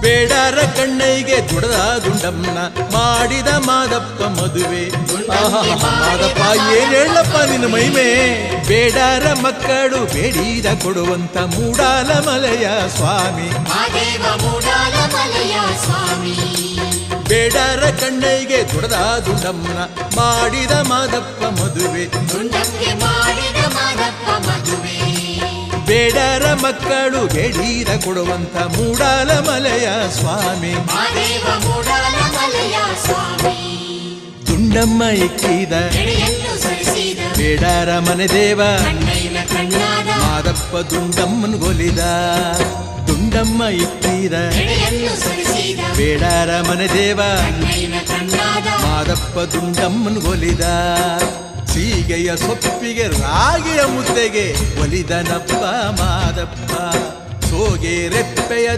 ಬೇಡರ ಕಣ್ಣೈಗೆ ದುಡದ ದುಂಡಮ್ಮನ ಮಾಡಿದ ಮಾದಪ್ಪ ಮದುವೆ. ಮಾದಪ್ಪ ಏನ್ ಹೇಳಪ್ಪ ನಿನ್ನ ಮಹಿಮೆ. ಬೇಡರ ಮಕ್ಕಳು ಬೇಡಿದ ಕೊಡುವಂತ ಮೂಡಾಲ ಮಲೆಯ ಸ್ವಾಮಿ. ಬೇಡರ ಕಣ್ಣೈಗೆ ದುಡದ ದುಂಡಮ್ಮನ ಮಾಡಿದ ಮಾದಪ್ಪ ಮದುವೆ. ಬೇಡರ ಮಕ್ಕಳು ಬೇಡಿದ ಕೊಡುವಂತ ಮೂಡಾಲ ಮಲೆಯ ಸ್ವಾಮಿ. ದುಂಡಮ್ಮ ಇಕ್ಕಿದ ಬೇಡರ ಮನೆ ದೇವ ಮಾದಪ್ಪ ದುಂಡಮ್ಮನ್ ಗೊಲಿದ. ದುಂಡಮ್ಮ ಇಕ್ಕಿದ ಬೇಡರ ಮನೆ ದೇವ ಮಾದಪ್ಪ ದುಂಡಮ್ಮನ್ ಗೊಲಿದ. ಸೀಗೆಯ ಸೊಪ್ಪಿಗೆ ರಾಗಿಯ ಮುದ್ದೆಗೆ ಒಲಿದನಪ್ಪ ಮಾದಪ್ಪ. ಸೋಗೆ ರೆಪ್ಪೆಯ